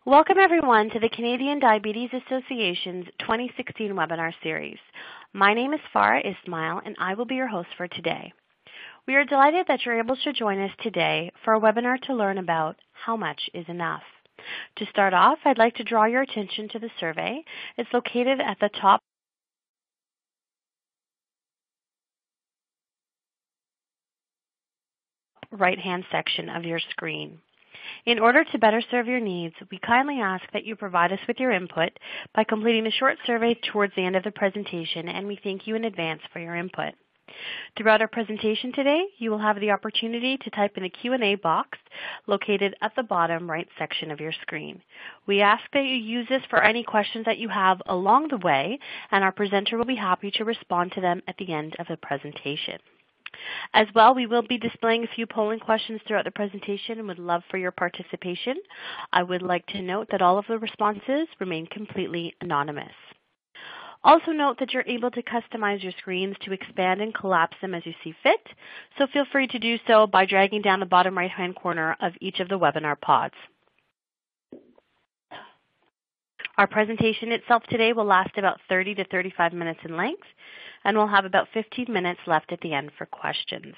Welcome everyone to the Canadian Diabetes Association's 2016 webinar series. My name is Farah Ismail and I will be your host for today. We are delighted that you're able to join us today for a webinar to learn about how much is enough. To start off, I'd like to draw your attention to the survey. It's located at the top right-hand section of your screen. In order to better serve your needs, we kindly ask that you provide us with your input by completing a short survey towards the end of the presentation, and we thank you in advance for your input. Throughout our presentation today, you will have the opportunity to type in the Q&A box located at the bottom right section of your screen. We ask that you use this for any questions that you have along the way, and our presenter will be happy to respond to them at the end of the presentation. As well, we will be displaying a few polling questions throughout the presentation and would love for your participation. I would like to note that all of the responses remain completely anonymous. Also note that you're able to customize your screens to expand and collapse them as you see fit, so feel free to do so by dragging down the bottom right-hand corner of each of the webinar pods. Our presentation itself today will last about 30 to 35 minutes in length, and we'll have about 15 minutes left at the end for questions.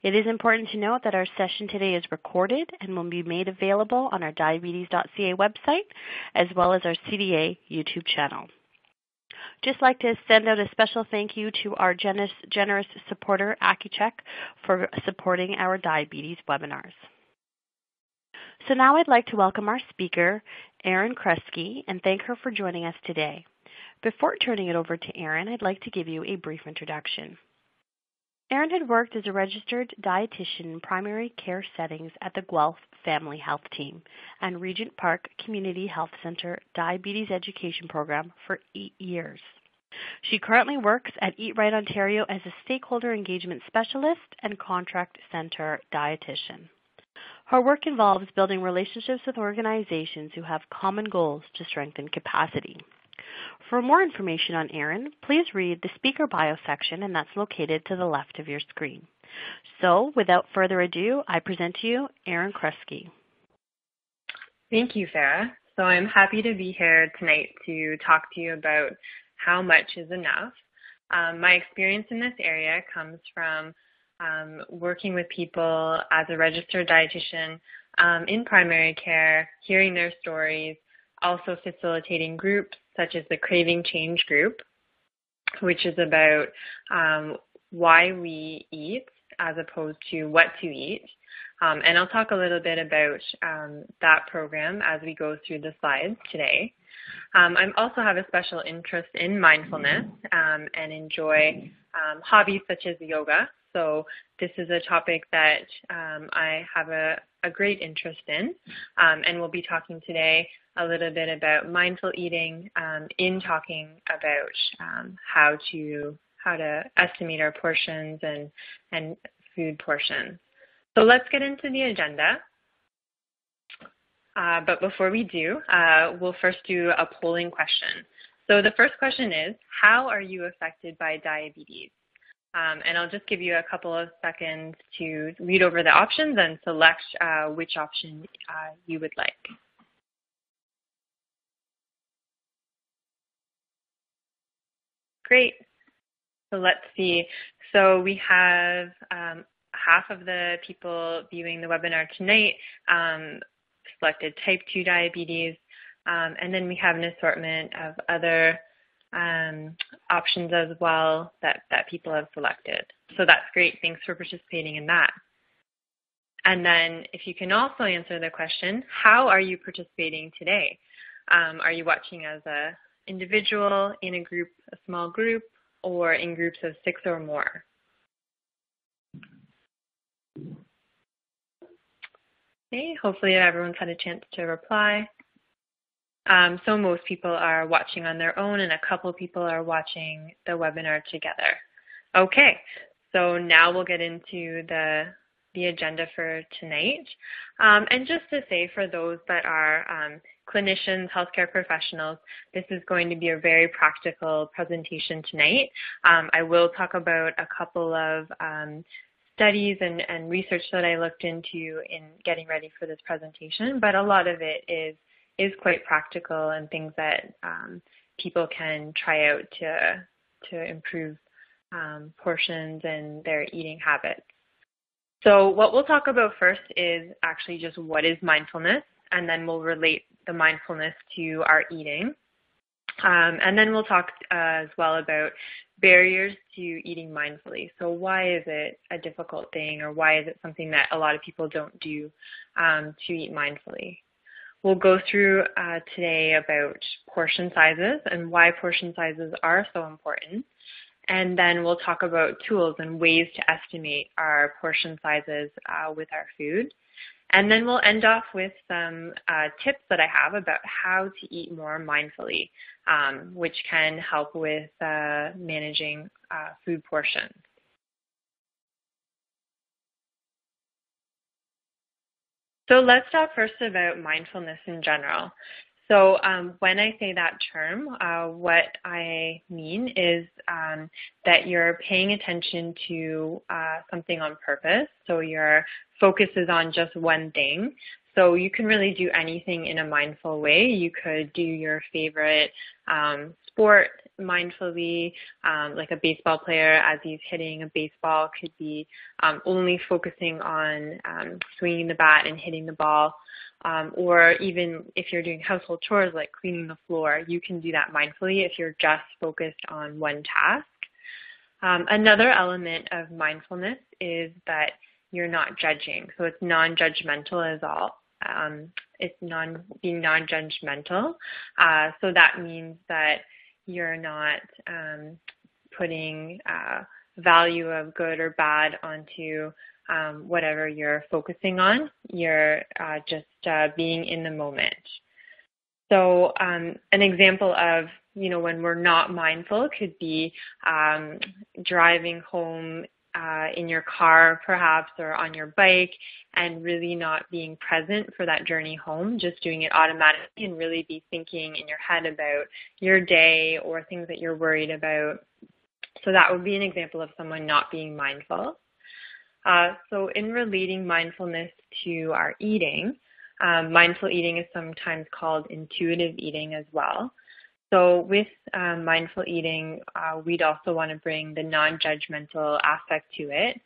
It is important to note that our session today is recorded and will be made available on our diabetes.ca website, as well as our CDA YouTube channel. Just like to send out a special thank you to our generous supporter, AccuCheck, for supporting our diabetes webinars. So now I'd like to welcome our speaker, Erin Krusky, and thank her for joining us today. Before turning it over to Erin, I'd like to give you a brief introduction. Erin had worked as a registered dietitian in primary care settings at the Guelph Family Health Team and Regent Park Community Health Center Diabetes Education Program for 8 years. She currently works at Eat Right Ontario as a stakeholder engagement specialist and contract center dietitian. Her work involves building relationships with organizations who have common goals to strengthen capacity. For more information on Erin, please read the speaker bio section, and that's located to the left of your screen. So, without further ado, I present to you Erin Krusky. Thank you, Farah. So I'm happy to be here tonight to talk to you about how much is enough. My experience in this area comes from working with people as a registered dietitian in primary care, hearing their stories, also facilitating groups such as the Craving Change group, which is about why we eat as opposed to what to eat. And I'll talk a little bit about that program as we go through the slides today. I also have a special interest in mindfulness and enjoy hobbies such as yoga. So this is a topic that I have a great interest in, and we'll be talking today a little bit about mindful eating in talking about how to estimate our portions and food portions. So let's get into the agenda. But before we do, we'll first do a polling question. So the first question is, how are you affected by diabetes? And I'll just give you a couple of seconds to read over the options and select which option you would like. Great. So let's see. So we have half of the people viewing the webinar tonight selected type 2 diabetes, and then we have an assortment of other options as well that people have selected. So that's great. Thanks for participating in that. And then if you can also answer the question, how are you participating today? Are you watching as an individual, in a group, a small group, or in groups of 6 or more? Okay, hopefully everyone's had a chance to reply. So most people are watching on their own, and a couple people are watching the webinar together. Okay, so now we'll get into the agenda for tonight. And just to say, for those that are clinicians, healthcare professionals, this is going to be a very practical presentation tonight. I will talk about a couple of studies and research that I looked into in getting ready for this presentation, but a lot of it is is quite practical and things that people can try out to improve portions and their eating habits. So what we'll talk about first is actually just what is mindfulness, and then we'll relate the mindfulness to our eating. And then we'll talk as well about barriers to eating mindfully. So why is it a difficult thing, or why is it something that a lot of people don't do to eat mindfully? We'll go through today about portion sizes and why portion sizes are so important. And then we'll talk about tools and ways to estimate our portion sizes with our food. And then we'll end off with some tips that I have about how to eat more mindfully, which can help with managing food portions. So let's talk first about mindfulness in general. So when I say that term, what I mean is that you're paying attention to something on purpose. So your focus is on just one thing. So you can really do anything in a mindful way. You could do your favorite sport mindfully, like a baseball player as he's hitting a baseball could be only focusing on swinging the bat and hitting the ball. Or even if you're doing household chores like cleaning the floor, you can do that mindfully if you're just focused on one task. Another element of mindfulness is that you're not judging. So it's non-judgmental as all. It's being non-judgmental. So that means that you're not putting value of good or bad onto whatever you're focusing on. You're just being in the moment. So an example of, when we're not mindful could be driving home in your car perhaps, or on your bike, and really not being present for that journey home, just doing it automatically and really be thinking in your head about your day or things that you're worried about. So that would be an example of someone not being mindful. So in relating mindfulness to our eating, mindful eating is sometimes called intuitive eating as well. So with mindful eating, we'd also want to bring the non-judgmental aspect to it.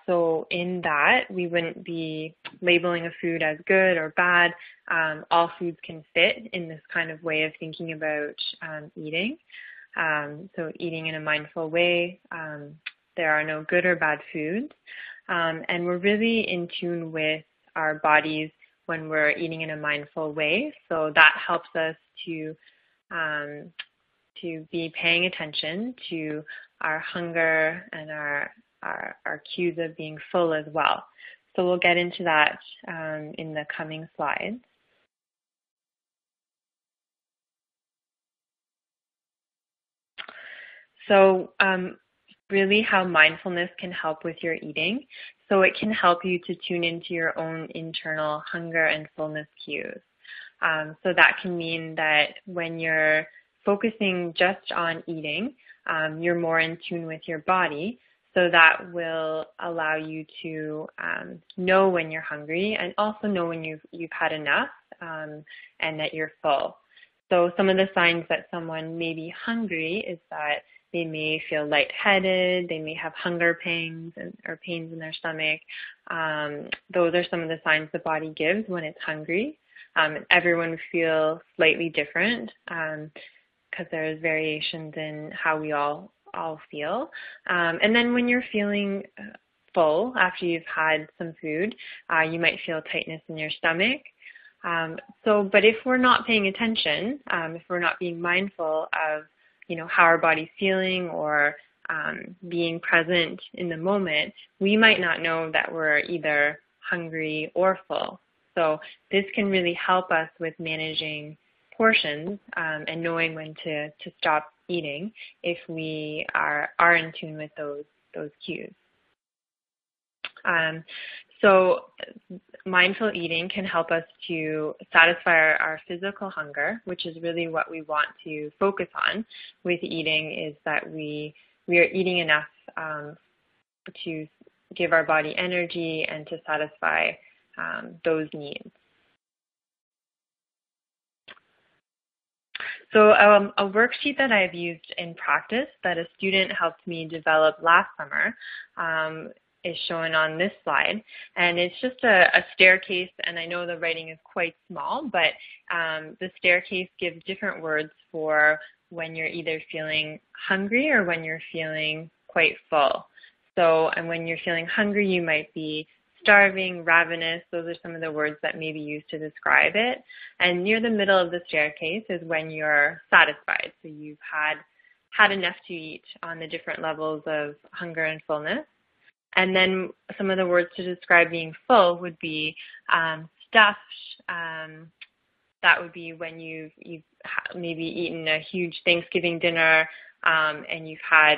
So in that, we wouldn't be labeling a food as good or bad. All foods can fit in this kind of way of thinking about eating. So eating in a mindful way, there are no good or bad foods. And we're really in tune with our bodies when we're eating in a mindful way. So that helps us to be paying attention to our hunger and our cues of being full as well. So we'll get into that in the coming slides. So really how mindfulness can help with your eating. So it can help you to tune into your own internal hunger and fullness cues. So that can mean that when you're focusing just on eating, you're more in tune with your body. So that will allow you to know when you're hungry and also know when you've had enough and that you're full. So some of the signs that someone may be hungry is that they may feel lightheaded, they may have hunger pangs or pains in their stomach. Those are some of the signs the body gives when it's hungry. Everyone feels slightly different because there's variations in how we all feel. And then when you're feeling full after you've had some food, you might feel tightness in your stomach. But if we're not paying attention, if we're not being mindful of how our body's feeling or being present in the moment, we might not know that we're either hungry or full. So this can really help us with managing portions and knowing when to stop eating if we are in tune with those cues. So mindful eating can help us to satisfy our physical hunger, which is really what we want to focus on with eating, is that we are eating enough to give our body energy and to satisfy those needs. So a worksheet that I've used in practice that a student helped me develop last summer is shown on this slide. And it's just a staircase, and I know the writing is quite small, but the staircase gives different words for when you're either feeling hungry or when you're feeling quite full. So, and when you're feeling hungry, you might be starving, ravenous. Those are some of the words that may be used to describe it. And near the middle of the staircase is when you're satisfied. So you've had enough to eat on the different levels of hunger and fullness. And then some of the words to describe being full would be stuffed. That would be when you've maybe eaten a huge Thanksgiving dinner and you've had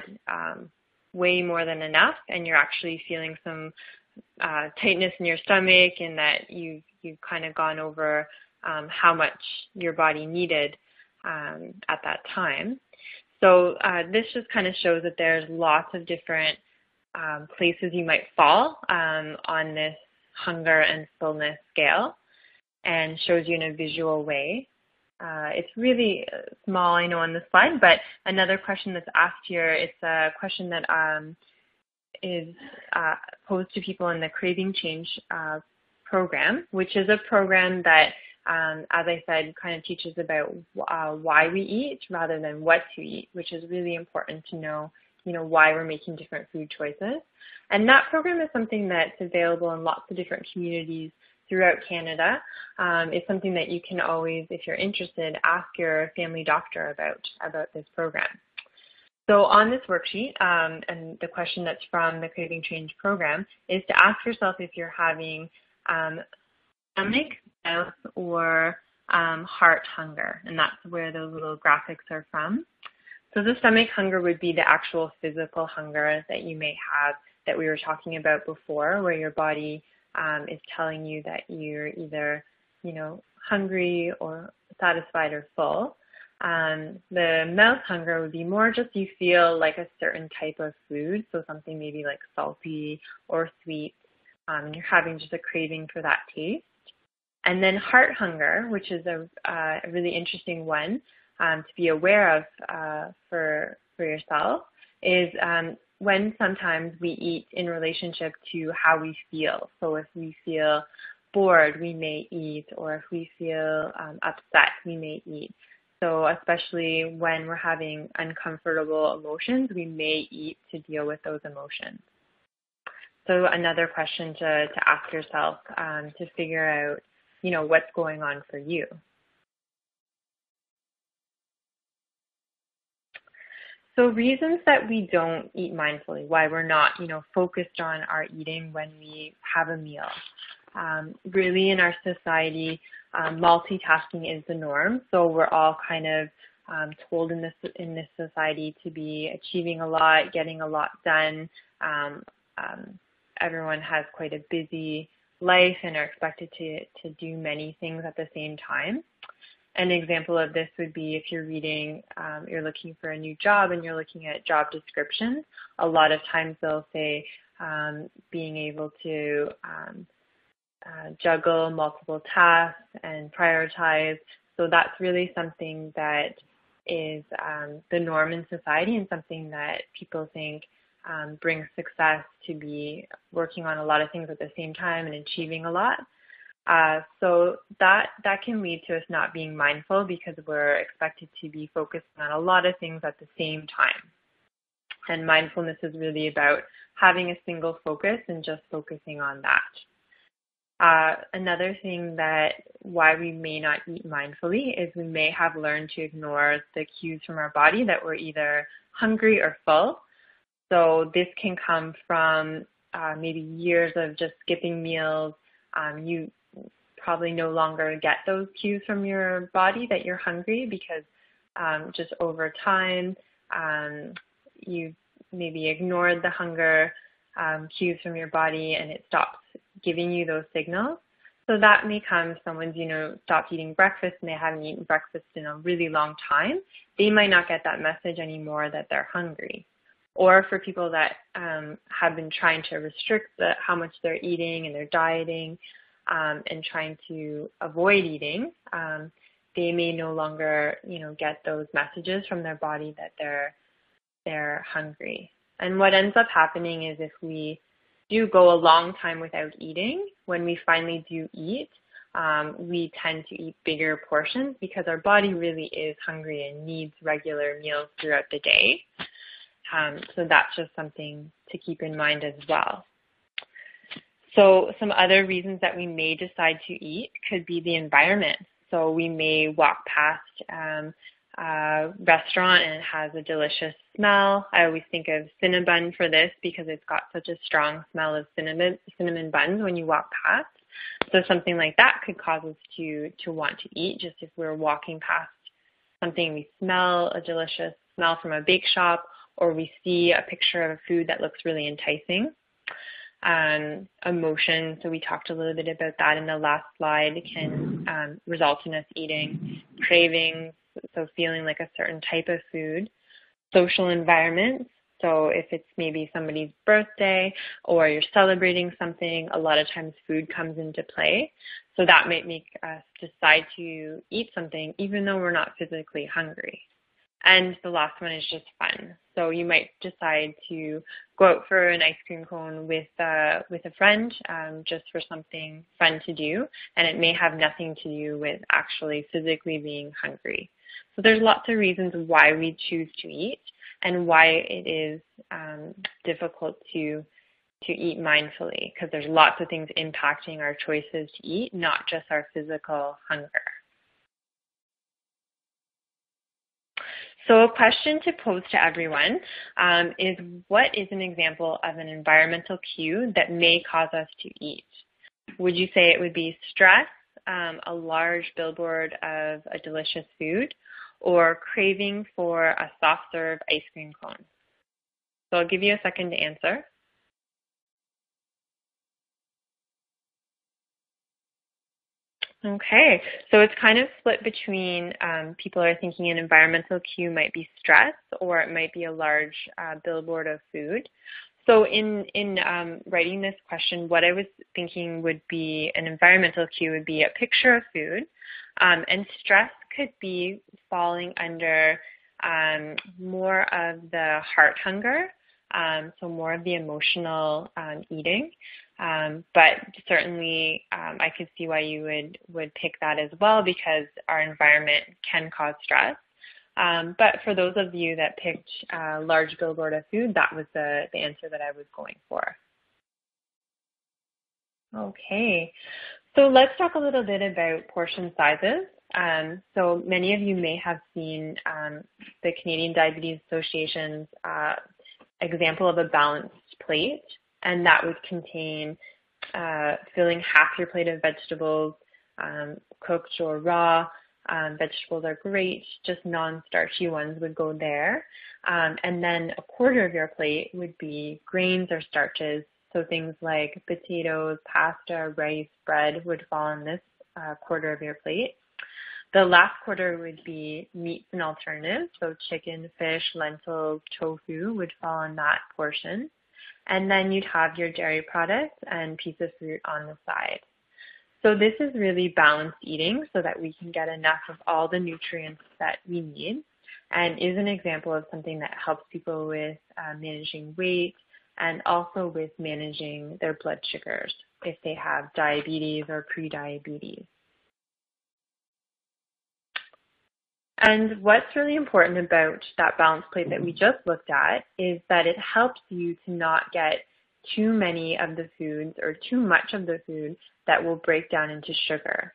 way more than enough, and you're actually feeling some tightness in your stomach, and that you've kind of gone over how much your body needed at that time. So this just kind of shows that there's lots of different places you might fall on this hunger and fullness scale, and shows you in a visual way. It's really small, I know, on the slide, but another question that's asked here, it's a question that is posed to people in the Craving Change program, which is a program that, as I said, kind of teaches about why we eat rather than what to eat, which is really important to know, why we're making different food choices. And that program is something that's available in lots of different communities throughout Canada. It's something that you can always, if you're interested, ask your family doctor about this program. So on this worksheet, and the question that's from the Craving Change program is to ask yourself if you're having stomach, mouth, or heart hunger, and that's where those little graphics are from. So the stomach hunger would be the actual physical hunger that you may have that we were talking about before, where your body is telling you that you're either, hungry or satisfied or full. The mouth hunger would be more just you feel like a certain type of food, so something maybe like salty or sweet. You're having just a craving for that taste. And then heart hunger, which is a really interesting one to be aware of for yourself, is when sometimes we eat in relationship to how we feel. So if we feel bored, we may eat, or if we feel upset, we may eat. So especially when we're having uncomfortable emotions, we may eat to deal with those emotions. So another question to ask yourself to figure out, what's going on for you. So reasons that we don't eat mindfully, why we're not, focused on our eating when we have a meal. Really in our society, multitasking is the norm. So we're all kind of told in this society to be achieving a lot, getting a lot done. Everyone has quite a busy life and are expected to do many things at the same time. An example of this would be if you're reading, you're looking for a new job and you're looking at job descriptions. A lot of times they'll say being able to juggle multiple tasks and prioritize. So that's really something that is the norm in society, and something that people think brings success, to be working on a lot of things at the same time and achieving a lot. So that can lead to us not being mindful, because we're expected to be focused on a lot of things at the same time. And mindfulness is really about having a single focus and just focusing on that. Another thing that why we may not eat mindfully is we may have learned to ignore the cues from our body that we're either hungry or full. So this can come from maybe years of just skipping meals. You probably no longer get those cues from your body that you're hungry, because just over time you maybe ignored the hunger cues from your body, and it stops giving you those signals. So that may come, someone's, stopped eating breakfast and they haven't eaten breakfast in a really long time. They might not get that message anymore that they're hungry. Or for people that have been trying to restrict how much they're eating and they're dieting and trying to avoid eating, they may no longer, get those messages from their body that they're hungry. And what ends up happening is if we do go a long time without eating, when we finally do eat, we tend to eat bigger portions because our body really is hungry and needs regular meals throughout the day. So that's just something to keep in mind as well. So some other reasons that we may decide to eat could be the environment. So we may walk past a restaurant and it has a delicious smell. I always think of Cinnabon for this because it's got such a strong smell of cinnamon buns when you walk past. So something like that could cause us to want to eat, just if we're walking past something, we smell a delicious smell from a bake shop, or we see a picture of a food that looks really enticing. Emotion, so we talked a little bit about that in the last slide, can result in us eating. Cravings, so feeling like a certain type of food. Social environments, so if it's maybe somebody's birthday or you're celebrating something, a lot of times food comes into play. So that might make us decide to eat something even though we're not physically hungry. And the last one is just fun. So you might decide to go out for an ice cream cone with a friend, just for something fun to do, and it may have nothing to do with actually physically being hungry. So there's lots of reasons why we choose to eat and why it is difficult to eat mindfully, because there's lots of things impacting our choices to eat, not just our physical hunger. So a question to pose to everyone is, what is an example of an environmental cue that may cause us to eat? Would you say it would be stress, a large billboard of a delicious food, or craving for a soft serve ice cream cone? So I'll give you a second to answer. Okay, so it's kind of split between people are thinking an environmental cue might be stress, or it might be a large billboard of food. So in writing this question, what I was thinking would be an environmental cue would be a picture of food, and stress could be falling under more of the heart hunger, so more of the emotional eating. But certainly I could see why you would pick that as well, because our environment can cause stress. But for those of you that picked a large billboard of food, that was the answer that I was going for. Okay, so let's talk a little bit about portion sizes. So many of you may have seen the Canadian Diabetes Association's example of a balanced plate, and that would contain filling half your plate of vegetables, cooked or raw. Vegetables are great, just non-starchy ones would go there. And then a quarter of your plate would be grains or starches. So things like potatoes, pasta, rice, bread would fall in this quarter of your plate. The last quarter would be meats and alternatives. So chicken, fish, lentils, tofu would fall in that portion. And then you'd have your dairy products and piece of fruit on the side. So this is really balanced eating so that we can get enough of all the nutrients that we need, and is an example of something that helps people with managing weight and also with managing their blood sugars if they have diabetes or pre-diabetes. And what's really important about that balanced plate that we just looked at is that it helps you to not get too many of the foods or too much of the food that will break down into sugar.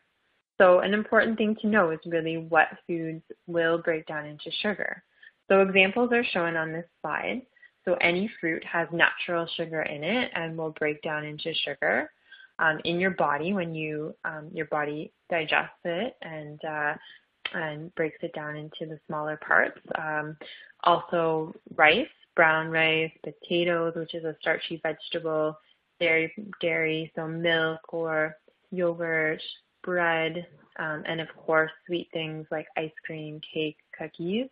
So an important thing to know is really what foods will break down into sugar. So examples are shown on this slide. So any fruit has natural sugar in it and will break down into sugar in your body when your body digests it and breaks it down into the smaller parts. Also rice, brown rice, potatoes, which is a starchy vegetable, dairy, so milk or yogurt, bread, and of course sweet things like ice cream, cake, cookies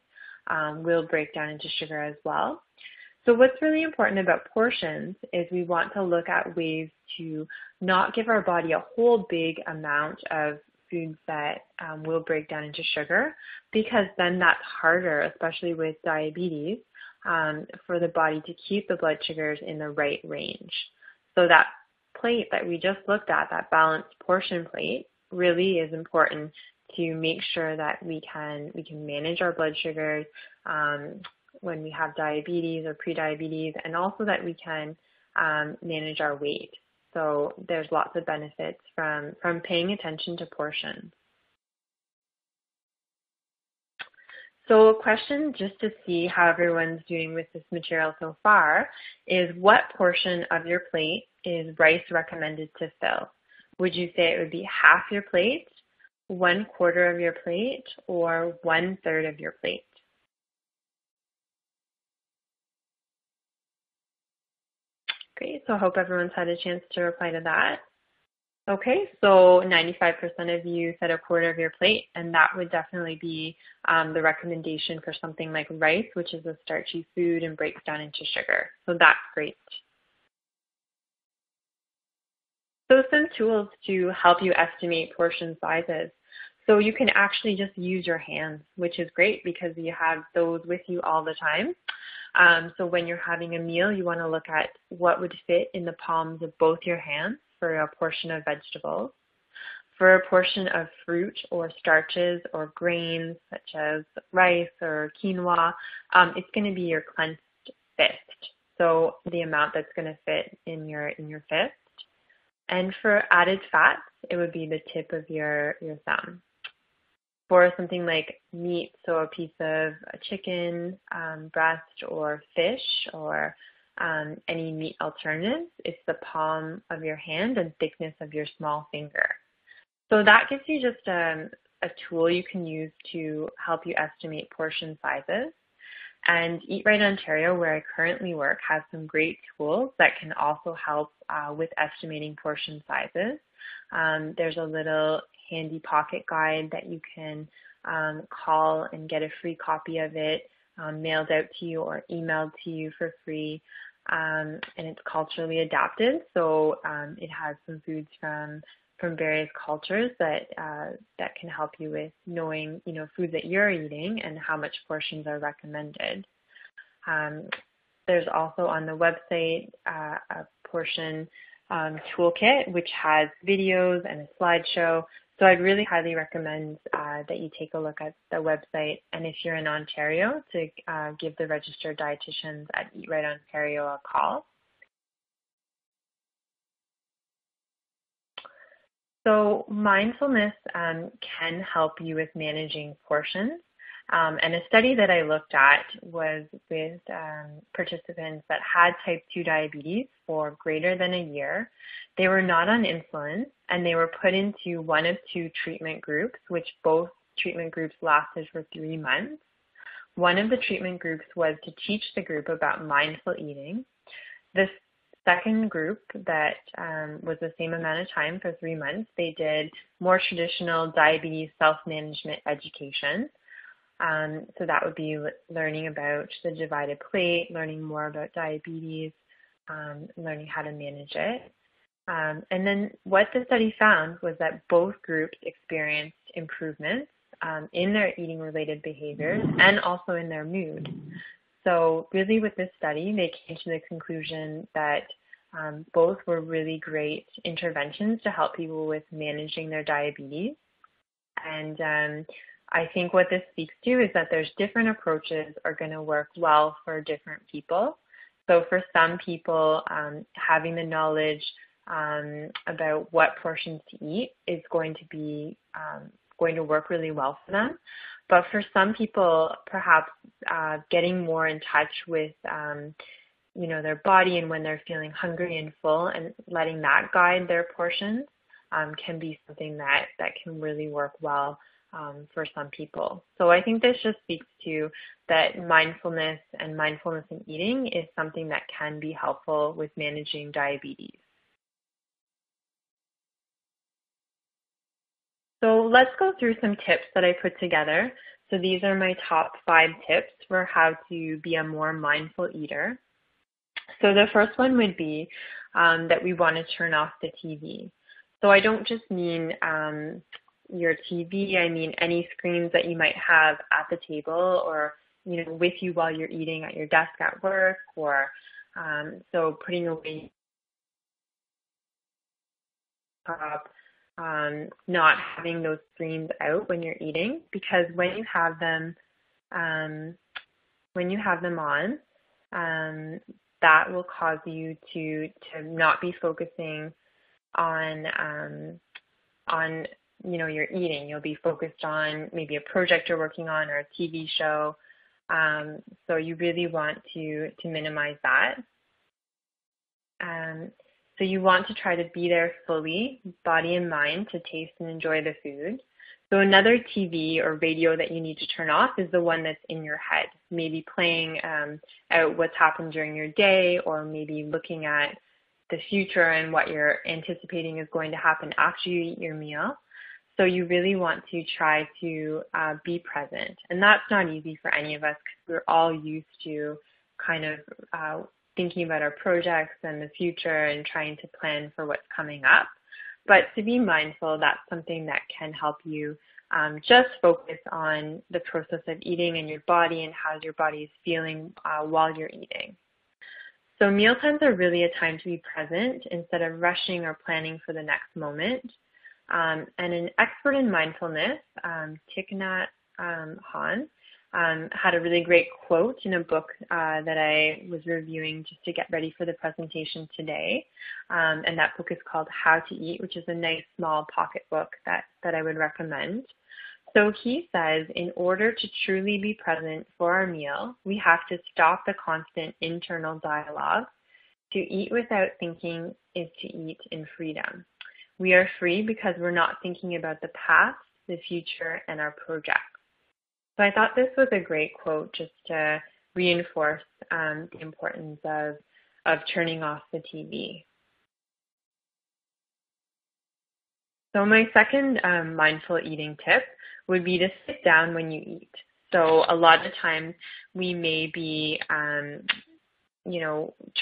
will break down into sugar as well. So what's really important about portions is we want to look at ways to not give our body a whole big amount of foods that will break down into sugar, because then that's harder, especially with diabetes, for the body to keep the blood sugars in the right range. So that plate that we just looked at, that balanced portion plate, really is important to make sure that we can manage our blood sugars when we have diabetes or prediabetes, and also that we can manage our weight. So there's lots of benefits from paying attention to portions. So a question just to see how everyone's doing with this material so far is, what portion of your plate is rice recommended to fill? Would you say it would be half your plate, 1/4 of your plate, or 1/3 of your plate? Great, so I hope everyone's had a chance to reply to that. Okay, so 95% of you said 1/4 of your plate, and that would definitely be the recommendation for something like rice, which is a starchy food and breaks down into sugar. So that's great. So some tools to help you estimate portion sizes. So you can actually just use your hands, which is great because you have those with you all the time. So when you're having a meal, you want to look at what would fit in the palms of both your hands for a portion of vegetables. For a portion of fruit or starches or grains, such as rice or quinoa, it's going to be your clenched fist. So the amount that's going to fit in your fist. And for added fats, it would be the tip of your thumb. For something like meat, so a piece of a chicken, breast, or fish, or any meat alternatives, it's the palm of your hand and thickness of your small finger. So that gives you just a tool you can use to help you estimate portion sizes. And Eat Right Ontario, where I currently work, has some great tools that can also help with estimating portion sizes. There's a little handy pocket guide that you can call and get a free copy of it mailed out to you or emailed to you for free. And it's culturally adapted, so it has some foods from various cultures that can help you with knowing, foods that you're eating and how much portions are recommended. There's also on the website a portion toolkit, which has videos and a slideshow. So I'd really highly recommend that you take a look at the website, and if you're in Ontario, to give the registered dietitians at Eat Right Ontario a call. So mindfulness can help you with managing portions. And a study that I looked at was with participants that had type 2 diabetes for greater than a year. They were not on insulin, and they were put into one of two treatment groups, which both treatment groups lasted for 3 months. One of the treatment groups was to teach the group about mindful eating. The second group that was the same amount of time for 3 months, they did more traditional diabetes self-management education. So that would be learning about the divided plate, learning more about diabetes, learning how to manage it. And then what the study found was that both groups experienced improvements in their eating-related behaviors and also in their mood. So really with this study, they came to the conclusion that both were really great interventions to help people with managing their diabetes. And I think what this speaks to is that there's different approaches are going to work well for different people. So for some people, having the knowledge about what portions to eat is going to work really well for them. But for some people, perhaps getting more in touch with their body and when they're feeling hungry and full, and letting that guide their portions can be something that can really work well for some people. So I think this just speaks to that mindfulness and mindfulness in eating is something that can be helpful with managing diabetes. So let's go through some tips that I put together. So these are my top 5 tips for how to be a more mindful eater. So the first one would be that we want to turn off the TV. So I don't just mean your TV, I mean any screens that you might have at the table or, with you while you're eating at your desk at work, or so putting away top, not having those screens out when you're eating, because when you have them on, that will cause you to not be focusing on your eating. You'll be focused on maybe a project you're working on or a TV show. So you really want to minimize that. So you want to try to be there fully, body and mind, to taste and enjoy the food. So another TV or radio that you need to turn off is the one that's in your head, maybe playing out what's happened during your day, or maybe looking at the future and what you're anticipating is going to happen after you eat your meal. So you really want to try to be present. And that's not easy for any of us, because we're all used to kind of thinking about our projects and the future and trying to plan for what's coming up. But to be mindful, that's something that can help you just focus on the process of eating and your body and how your body is feeling while you're eating. So mealtimes are really a time to be present instead of rushing or planning for the next moment. And an expert in mindfulness, Thich Nhat Hanh, had a really great quote in a book that I was reviewing just to get ready for the presentation today. And that book is called How to Eat, which is a nice small pocket book that I would recommend. So he says, in order to truly be present for our meal, we have to stop the constant internal dialogue. To eat without thinking is to eat in freedom. We are free because we're not thinking about the past, the future, and our projects. So I thought this was a great quote just to reinforce the importance of turning off the TV. So my second mindful eating tip would be to sit down when you eat. So a lot of times we may be,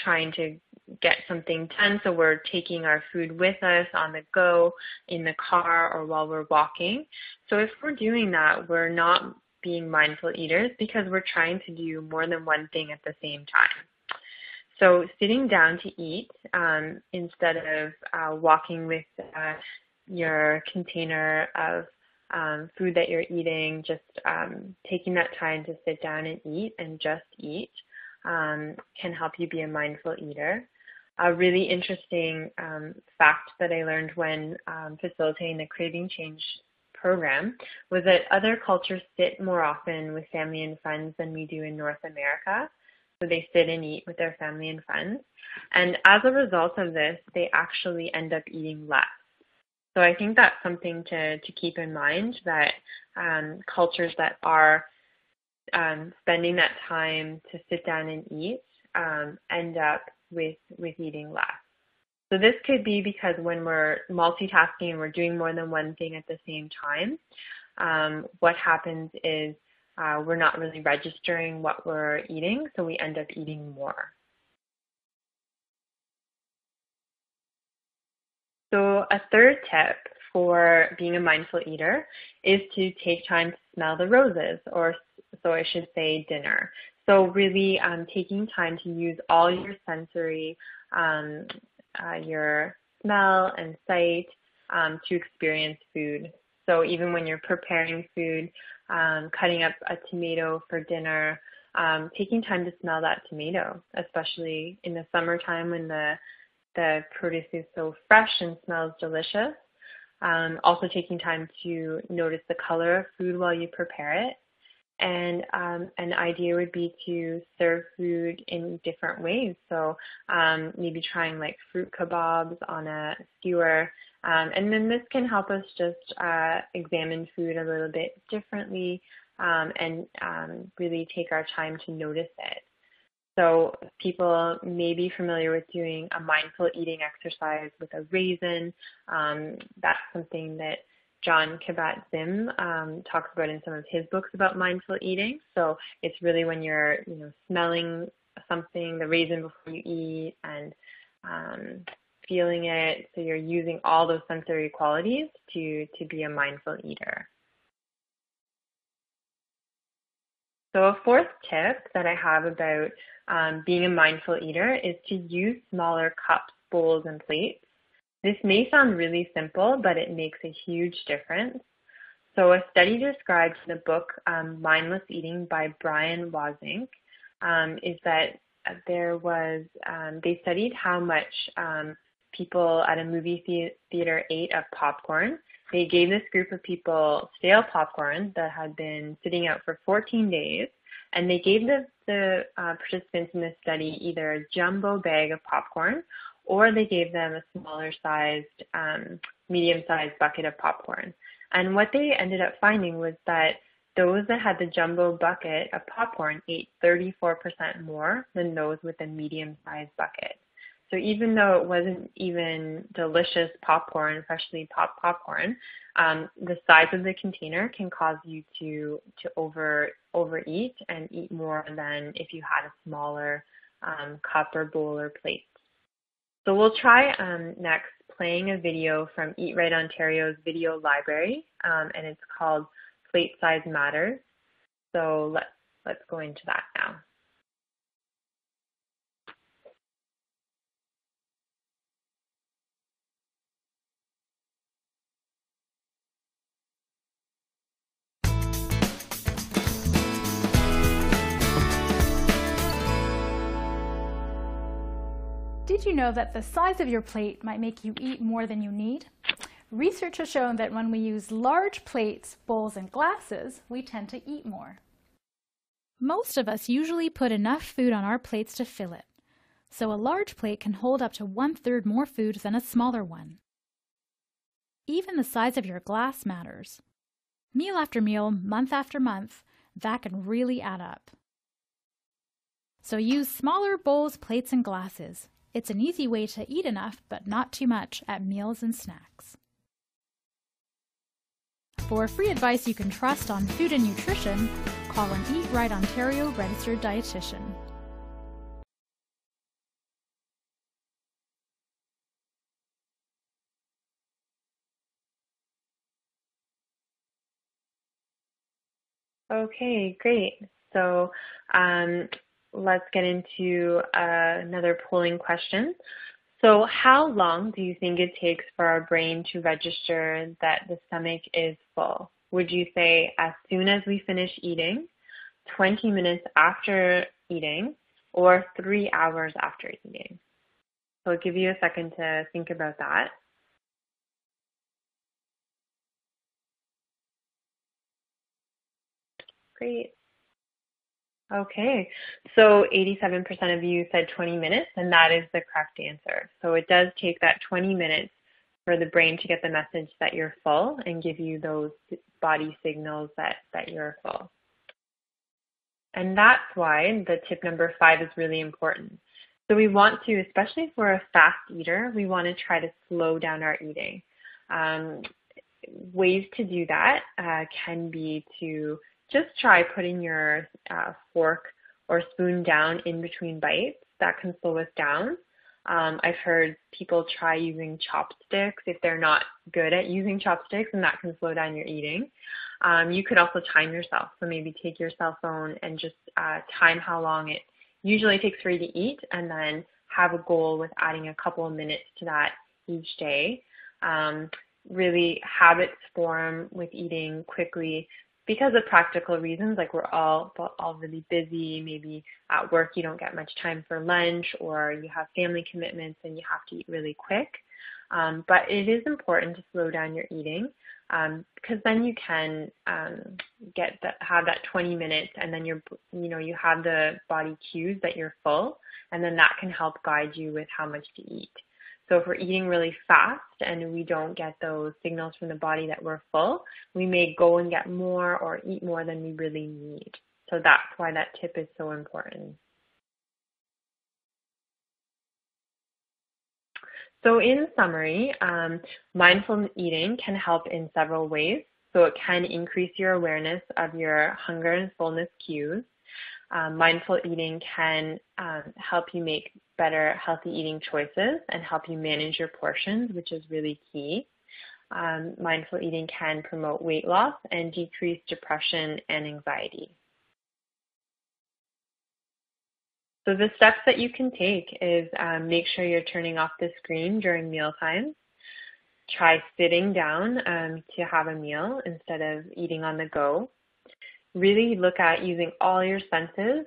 trying to get something done. So we're taking our food with us on the go, in the car, or while we're walking. So if we're doing that, we're not being mindful eaters, because we're trying to do more than one thing at the same time. So sitting down to eat instead of walking with your container of food that you're eating, just taking that time to sit down and eat and just eat can help you be a mindful eater. A really interesting fact that I learned when facilitating the Craving Change program was that other cultures sit more often with family and friends than we do in North America. So they sit and eat with their family and friends. And as a result of this, they actually end up eating less. So I think that's something to keep in mind, that cultures that are spending that time to sit down and eat end up with eating less. So this could be because when we're multitasking and we're doing more than one thing at the same time, what happens is we're not really registering what we're eating, so we end up eating more. So a third tip for being a mindful eater is to take time to smell the roses, or so I should say dinner. So really taking time to use all your sensory, your smell and sight to experience food. So even when you're preparing food, cutting up a tomato for dinner, taking time to smell that tomato, especially in the summertime when the produce is so fresh and smells delicious. Also taking time to notice the color of food while you prepare it. And an idea would be to serve food in different ways. So maybe trying like fruit kebabs on a skewer. And then this can help us just examine food a little bit differently and really take our time to notice it. So people may be familiar with doing a mindful eating exercise with a raisin. That's something that Jon Kabat-Zinn talks about in some of his books about mindful eating. So it's really when you're, smelling something, the raisin before you eat, and feeling it. So you're using all those sensory qualities to be a mindful eater. So a fourth tip that I have about being a mindful eater is to use smaller cups, bowls, and plates. This may sound really simple, but it makes a huge difference. So a study described in the book Mindless Eating by Brian Wozink is that they studied how much people at a movie theater ate of popcorn. They gave this group of people stale popcorn that had been sitting out for 14 days, and they gave the participants in this study either a jumbo bag of popcorn, or they gave them a smaller sized, medium-sized bucket of popcorn. And what they ended up finding was that those that had the jumbo bucket of popcorn ate 34% more than those with the medium-sized bucket. So even though it wasn't even delicious popcorn, freshly popped popcorn, the size of the container can cause you to overeat and eat more than if you had a smaller cup or bowl or plate. So we'll try next playing a video from Eat Right Ontario's video library, and it's called Plate Size Matters. So let's go into that now. Did you know that the size of your plate might make you eat more than you need? Research has shown that when we use large plates, bowls, and glasses, we tend to eat more. Most of us usually put enough food on our plates to fill it, so a large plate can hold up to 1/3 more food than a smaller one. Even the size of your glass matters. Meal after meal, month after month, that can really add up. So use smaller bowls, plates, and glasses. It's an easy way to eat enough, but not too much at meals and snacks. For free advice you can trust on food and nutrition, call an Eat Right Ontario registered dietitian. Okay, great. So let's get into another polling question. So how long do you think it takes for our brain to register that the stomach is full? Would you say as soon as we finish eating, 20 minutes after eating, or 3 hours after eating? So I'll give you a second to think about that. Great. Okay, so 87% of you said 20 minutes, and that is the correct answer. So it does take that 20 minutes for the brain to get the message that you're full and give you those body signals that you're full. And that's why the tip number 5 is really important. So we want to, especially if we're a fast eater, we want to try to slow down our eating. Ways to do that can be to just try putting your fork or spoon down in between bites. That can slow us down. I've heard people try using chopsticks if they're not good at using chopsticks, and that can slow down your eating. You could also time yourself. So maybe take your cell phone and just time how long it usually takes for you to eat, and then have a goal with adding a couple of minutes to that each day. Really, habits form with eating quickly because of practical reasons, like we're all really busy. Maybe at work you don't get much time for lunch, or you have family commitments and you have to eat really quick. But it is important to slow down your eating, because then you can have that 20 minutes, and then you have the body cues that you're full, and then that can help guide you with how much to eat. So if we're eating really fast and we don't get those signals from the body that we're full, we may go and get more or eat more than we really need. So that's why that tip is so important. So in summary, mindful eating can help in several ways. So it can increase your awareness of your hunger and fullness cues. Mindful eating can help you make better healthy eating choices and help you manage your portions, which is really key. Mindful eating can promote weight loss and decrease depression and anxiety. So the steps that you can take is make sure you're turning off the screen during mealtime. Try sitting down to have a meal instead of eating on the go. Really look at using all your senses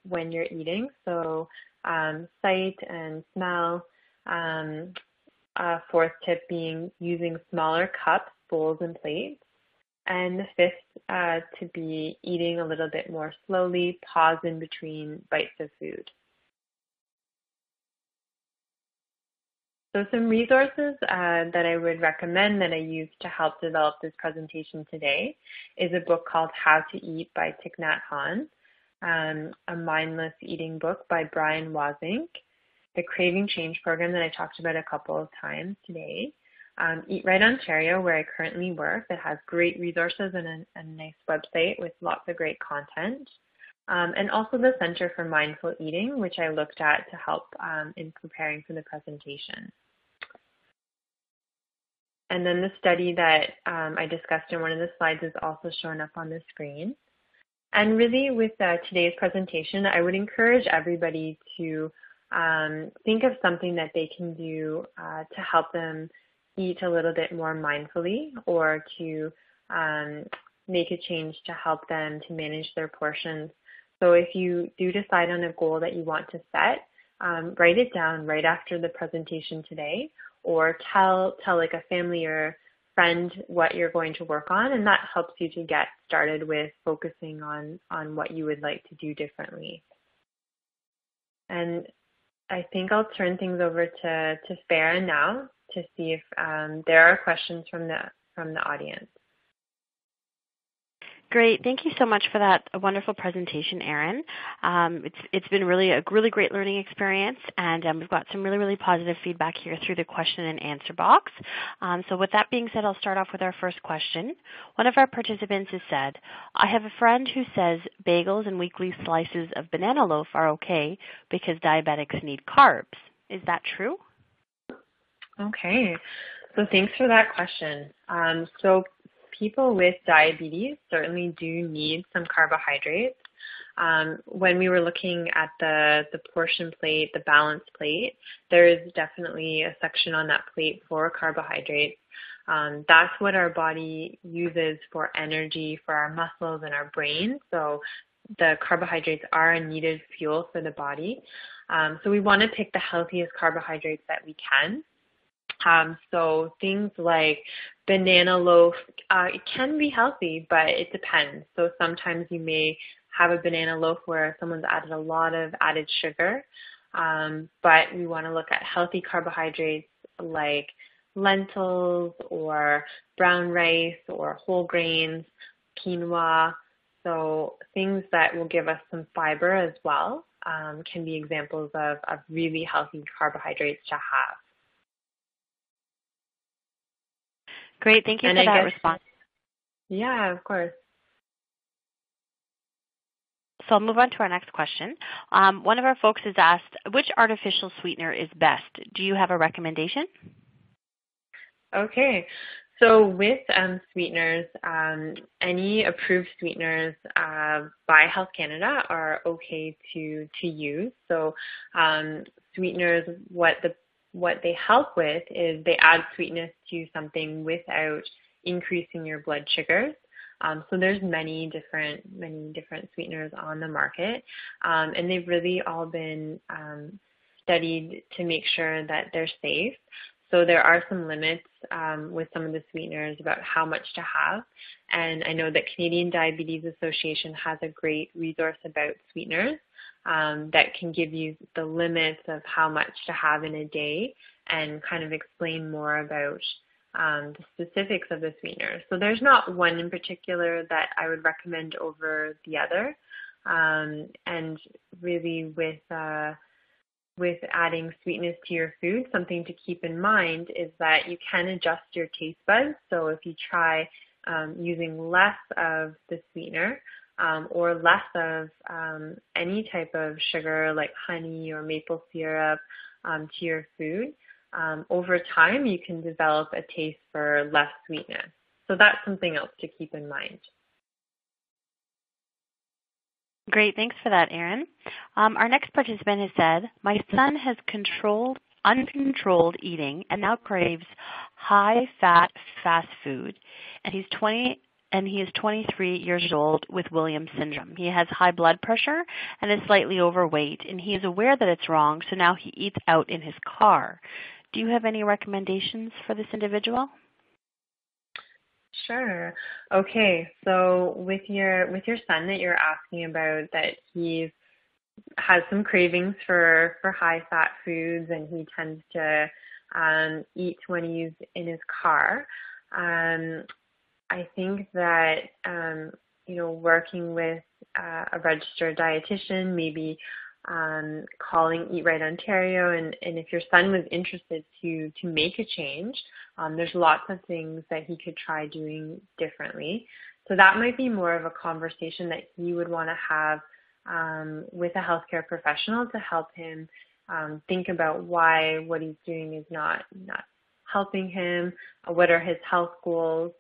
when you're eating. So sight and smell. Fourth tip being using smaller cups, bowls, and plates. And the fifth to be eating a little bit more slowly, pause in between bites of food. So some resources that I would recommend that I used to help develop this presentation today is a book called How to Eat by Thich Nhat Hanh, a mindless eating book by Brian Wozink, the Craving Change program that I talked about a couple of times today, Eat Right Ontario, where I currently work, that has great resources and a nice website with lots of great content. And also the Center for Mindful Eating, which I looked at to help in preparing for the presentation. And then the study that I discussed in one of the slides is also shown up on the screen. And really with today's presentation, I would encourage everybody to think of something that they can do to help them eat a little bit more mindfully, or to make a change to help them to manage their portions. So if you do decide on a goal that you want to set, write it down right after the presentation today, or tell like a family or friend what you're going to work on, and that helps you to get started with focusing on what you would like to do differently. And I think I'll turn things over to Farah now to see if there are questions from the audience. Great. Thank you so much for that wonderful presentation, Erin. It's been really a really great learning experience, and we've got some really positive feedback here through the question and answer box. So with that being said, I'll start off with our first question. One of our participants has said, I have a friend who says bagels and weekly slices of banana loaf are okay because diabetics need carbs. Is that true? Okay. So thanks for that question. So people with diabetes certainly do need some carbohydrates. When we were looking at the portion plate, the balance plate, there is definitely a section on that plate for carbohydrates. That's what our body uses for energy for our muscles and our brain. So the carbohydrates are a needed fuel for the body. So we want to pick the healthiest carbohydrates that we can. So things like banana loaf, it can be healthy, but it depends. So sometimes you may have a banana loaf where someone's added a lot of added sugar, but we want to look at healthy carbohydrates like lentils or brown rice or whole grains, quinoa. So things that will give us some fiber as well can be examples of really healthy carbohydrates to have. Great. Thank you for that response. Yeah, of course. So I'll move on to our next question. One of our folks has asked, which artificial sweetener is best? Do you have a recommendation? Okay. So with sweeteners, any approved sweeteners by Health Canada are okay to use. So sweeteners, what they help with is they add sweetness to something without increasing your blood sugars. So there's many different sweeteners on the market, and they've really all been studied to make sure that they're safe. So there are some limits with some of the sweeteners about how much to have. And I know that Canadian Diabetes Association has a great resource about sweeteners that can give you the limits of how much to have in a day and kind of explain more about the specifics of the sweeteners. So there's not one in particular that I would recommend over the other. And really with adding sweetness to your food, something to keep in mind is that you can adjust your taste buds. So if you try using less of the sweetener, or less of any type of sugar like honey or maple syrup to your food, over time you can develop a taste for less sweetness. So that's something else to keep in mind. Great, thanks for that, Erin. Our next participant has said, my son has uncontrolled eating and now craves high-fat fast food, and he is 23 years old with Williams syndrome. He has high blood pressure and is slightly overweight, and he is aware that it's wrong, so now he eats out in his car. Do you have any recommendations for this individual? Sure. Okay. So with your son that you're asking about, that he has some cravings for high fat foods, and he tends to eat when he's in his car. I think that working with a registered dietitian, maybe calling Eat Right Ontario, and if your son was interested to make a change, there's lots of things that he could try doing differently. So that might be more of a conversation that he would want to have with a healthcare professional to help him think about why what he's doing is not helping him, what are his health goals.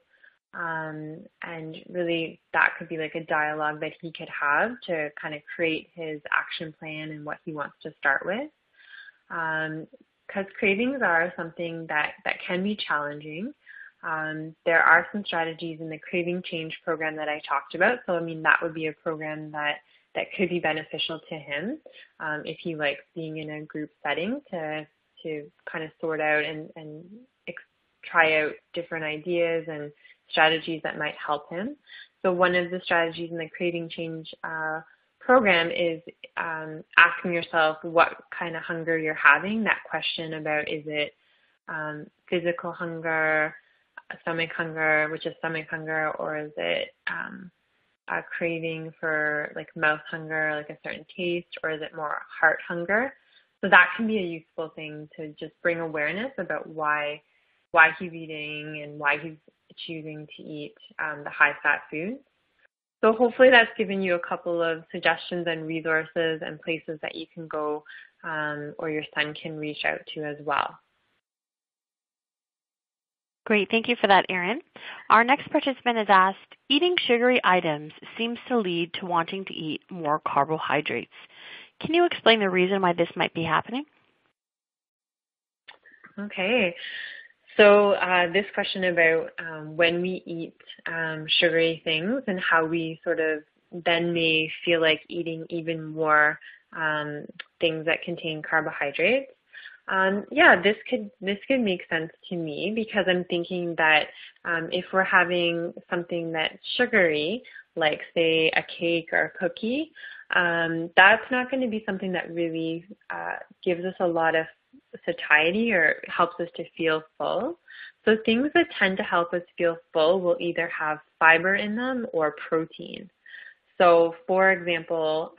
And really that could be like a dialogue that he could have to kind of create his action plan and what he wants to start with. Because cravings are something that can be challenging. There are some strategies in the Craving Change program that I talked about. So, that would be a program that could be beneficial to him if he likes being in a group setting to kind of sort out and try out different ideas and strategies that might help him. So one of the strategies in the Craving Change program is asking yourself what kind of hunger you're having. That question about, is it physical hunger, stomach hunger, which is stomach hunger, or is it a craving for like mouth hunger, like a certain taste, or is it more heart hunger? So that can be a useful thing to just bring awareness about why he's eating and why he's choosing to eat the high-fat foods. So hopefully that's given you a couple of suggestions and resources and places that you can go or your son can reach out to as well. Great. Thank you for that, Erin. Our next participant has asked, eating sugary items seems to lead to wanting to eat more carbohydrates. Can you explain the reason why this might be happening? Okay. So this question about when we eat sugary things and how we sort of then may feel like eating even more things that contain carbohydrates. This could make sense to me, because I'm thinking that if we're having something that's sugary, like say a cake or a cookie, that's not going to be something that really gives us a lot of satiety or helps us to feel full. So things that tend to help us feel full will either have fiber in them or protein. So for example,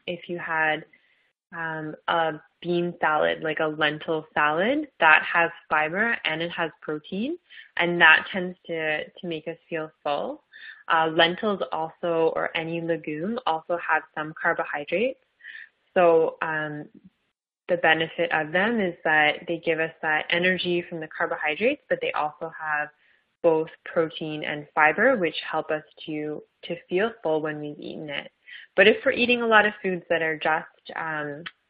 if you had a bean salad, like a lentil salad, that has fiber and it has protein, and that tends to make us feel full. Lentils also, or any legume, also have some carbohydrates. So the benefit of them is that they give us that energy from the carbohydrates, but they also have both protein and fiber, which help us to feel full when we've eaten it. But if we're eating a lot of foods that are just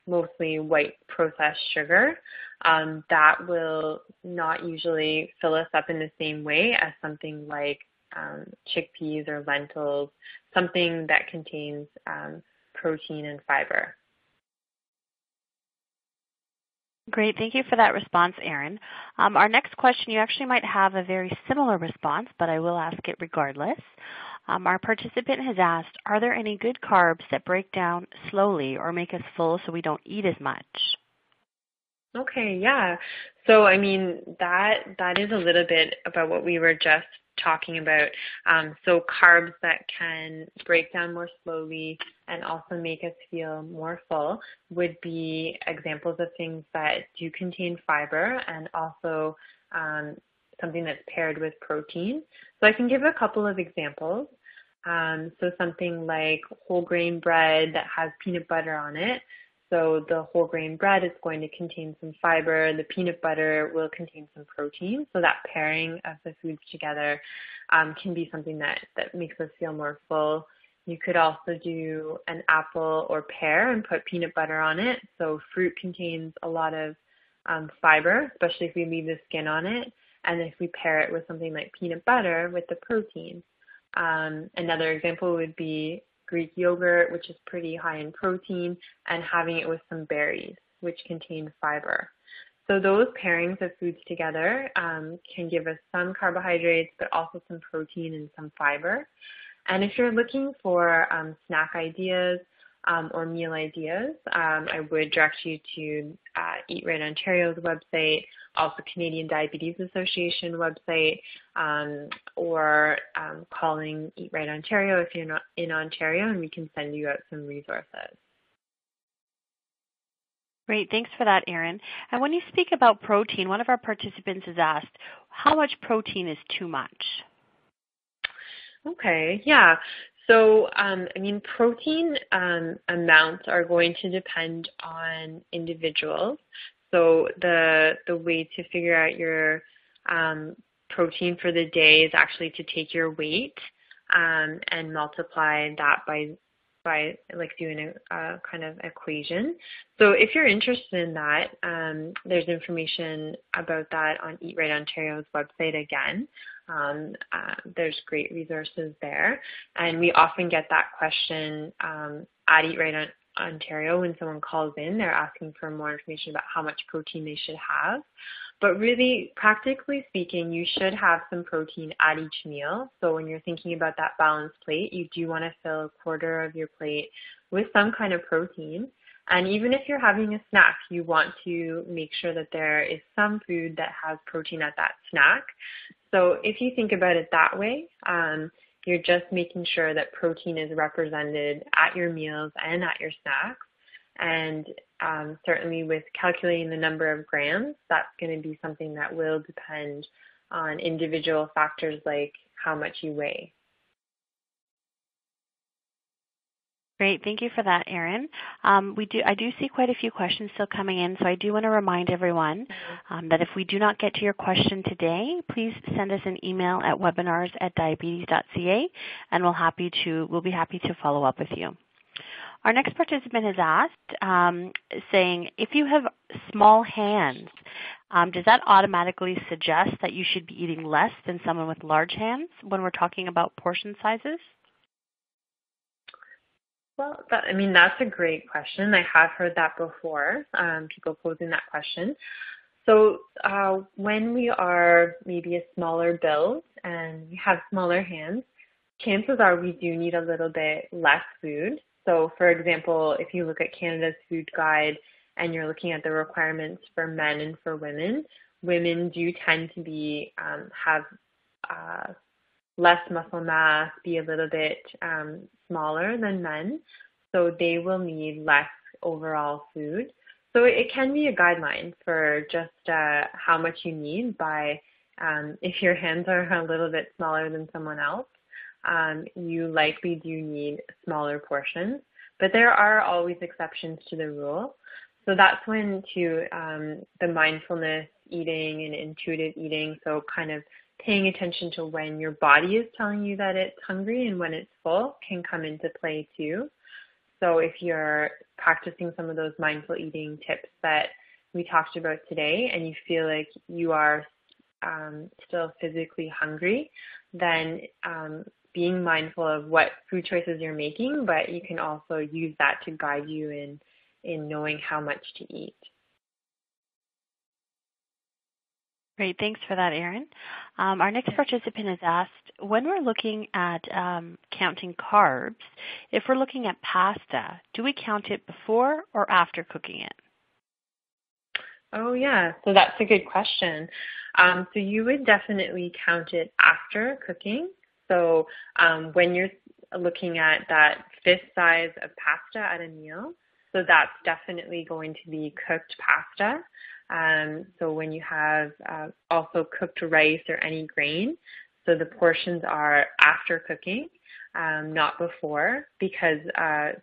mostly white processed sugar, that will not usually fill us up in the same way as something like chickpeas or lentils, something that contains protein and fiber. Great. Thank you for that response, Erin. Our next question, you actually might have a very similar response, but I will ask it regardless. Our participant has asked, are there any good carbs that break down slowly or make us full so we don't eat as much? Okay, yeah. So, that is a little bit about what we were just talking about. So carbs that can break down more slowly and also make us feel more full would be examples of things that do contain fiber and also something that's paired with protein. So I can give a couple of examples. So something like whole grain bread that has peanut butter on it. So the whole grain bread is going to contain some fiber. The peanut butter will contain some protein. So that pairing of the foods together can be something that makes us feel more full. You could also do an apple or pear and put peanut butter on it. So fruit contains a lot of fiber, especially if we leave the skin on it. And if we pair it with something like peanut butter with the protein. Another example would be Greek yogurt, which is pretty high in protein, and having it with some berries, which contain fiber. So those pairings of foods together can give us some carbohydrates, but also some protein and some fiber. And if you're looking for snack ideas or meal ideas, I would direct you to Eat Right Ontario's website, also Canadian Diabetes Association website, or calling Eat Right Ontario if you're not in Ontario, and we can send you out some resources. Great, thanks for that, Erin. And when you speak about protein, one of our participants has asked, how much protein is too much? Okay, yeah. So, protein amounts are going to depend on individuals. So the way to figure out your protein for the day is actually to take your weight and multiply that by like doing a kind of equation. So if you're interested in that, there's information about that on Eat Right Ontario's website again. There's great resources there. And we often get that question at Eat Right Ontario when someone calls in. They're asking for more information about how much protein they should have. But really, practically speaking, you should have some protein at each meal. So when you're thinking about that balanced plate, you do want to fill a quarter of your plate with some kind of protein. And even if you're having a snack, you want to make sure that there is some food that has protein at that snack. So if you think about it that way, you're just making sure that protein is represented at your meals and at your snacks. And certainly with calculating the number of grams, that's going to be something that will depend on individual factors like how much you weigh. Great, thank you for that, Erin. I do see quite a few questions still coming in, so I do want to remind everyone that if we do not get to your question today, please send us an email at webinars@diabetes.ca, and we'll be happy to follow up with you. Our next participant has asked, saying, if you have small hands, does that automatically suggest that you should be eating less than someone with large hands when we're talking about portion sizes? Well, that's a great question. I have heard that before, people posing that question. So when we are maybe a smaller build and we have smaller hands, chances are we do need a little bit less food. So, for example, if you look at Canada's Food Guide and you're looking at the requirements for men and for women, women do tend to be have less muscle mass, be a little bit smaller than men, so they will need less overall food. So it can be a guideline for just how much you need by if your hands are a little bit smaller than someone else. You likely do need smaller portions, but there are always exceptions to the rule. So that's when the mindfulness eating and intuitive eating, so kind of paying attention to when your body is telling you that it's hungry and when it's full can come into play too. So if you're practicing some of those mindful eating tips that we talked about today and you feel like you are still physically hungry, then being mindful of what food choices you're making, but you can also use that to guide you in knowing how much to eat. Great, thanks for that, Erin. Our next participant has asked, when we're looking at counting carbs, if we're looking at pasta, do we count it before or after cooking it? Oh, yeah, so that's a good question. So you would definitely count it after cooking. So when you're looking at that fist size of pasta at a meal, so that's definitely going to be cooked pasta. So when you have also cooked rice or any grain, So the portions are after cooking, not before, because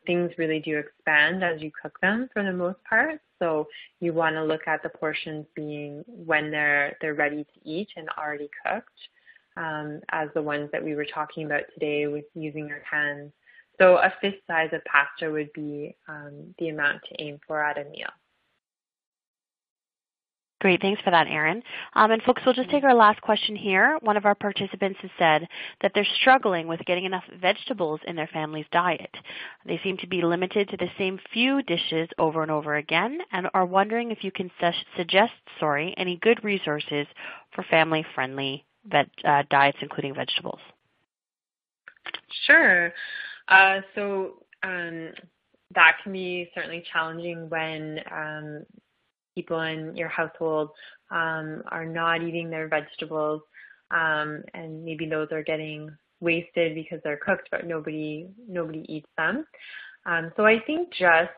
things really do expand as you cook them for the most part. So you want to look at the portions being when they're ready to eat and already cooked, as the ones that we were talking about today with using your hands. So a fist size of pasta would be the amount to aim for at a meal. Great, thanks for that, Erin. And folks, we'll just take our last question here. One of our participants has said that they're struggling with getting enough vegetables in their family's diet. They seem to be limited to the same few dishes over and over again, and are wondering if you can suggest any good resources for family-friendly diets, including vegetables. Sure. So that can be certainly challenging when people in your household are not eating their vegetables, and maybe those are getting wasted because they're cooked, but nobody eats them. So I think just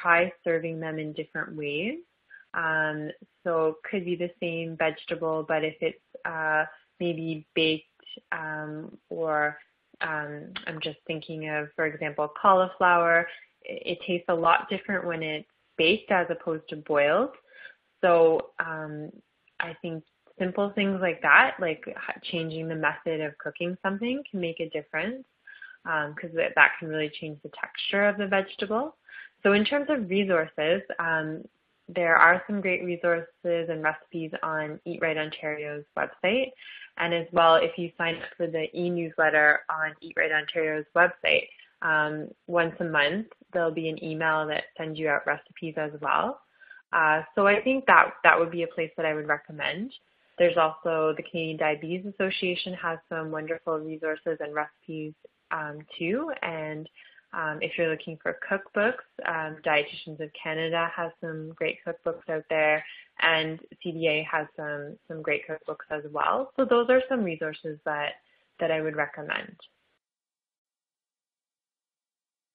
try serving them in different ways. So it could be the same vegetable, but if it's maybe baked or I'm just thinking of, for example, cauliflower. It tastes a lot different when it's baked as opposed to boiled. So I think simple things like that, like changing the method of cooking something, can make a difference, because that can really change the texture of the vegetable. So in terms of resources, there are some great resources and recipes on Eat Right Ontario's website. And as well, if you sign up for the e-newsletter on Eat Right Ontario's website, once a month, there'll be an email that sends you out recipes as well. So I think that would be a place that I would recommend. There's also the Canadian Diabetes Association has some wonderful resources and recipes too. And if you're looking for cookbooks, Dietitians of Canada has some great cookbooks out there, and CDA has some great cookbooks as well. So those are some resources that I would recommend.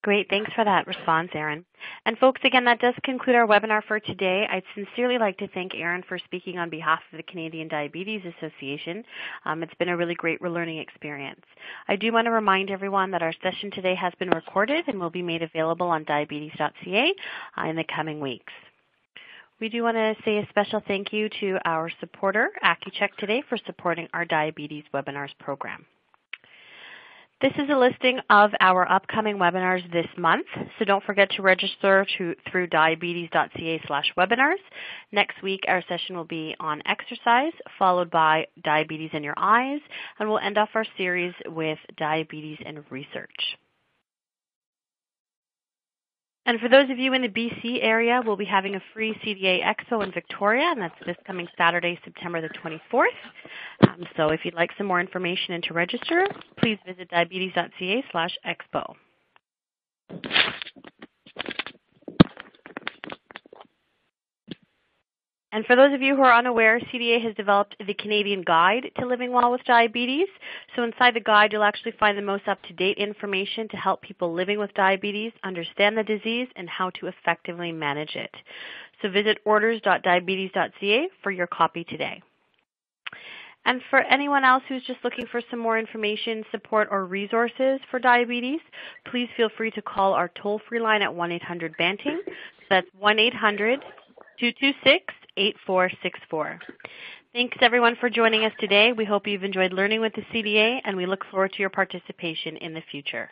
Great. Thanks for that response, Erin. And folks, again, that does conclude our webinar for today. I'd sincerely like to thank Erin for speaking on behalf of the Canadian Diabetes Association. It's been a really great learning experience. I do want to remind everyone that our session today has been recorded and will be made available on diabetes.ca in the coming weeks. We do want to say a special thank you to our supporter, AccuCheck Today, for supporting our Diabetes Webinars program. This is a listing of our upcoming webinars this month, so don't forget to register through diabetes.ca/webinars. Next week, our session will be on exercise, followed by diabetes in your eyes, and we'll end off our series with diabetes and research. And for those of you in the BC area, we'll be having a free CDA Expo in Victoria, and that's this coming Saturday, September the 24th. So if you'd like some more information and to register, please visit diabetes.ca/expo. And for those of you who are unaware, CDA has developed the Canadian Guide to Living Well with Diabetes. So inside the guide, you'll actually find the most up-to-date information to help people living with diabetes understand the disease and how to effectively manage it. So visit orders.diabetes.ca for your copy today. And for anyone else who's just looking for some more information, support, or resources for diabetes, please feel free to call our toll-free line at 1-800-BANTING. That's 1-800-226-8464. Thanks, everyone, for joining us today. We hope you've enjoyed learning with the CDA, and we look forward to your participation in the future.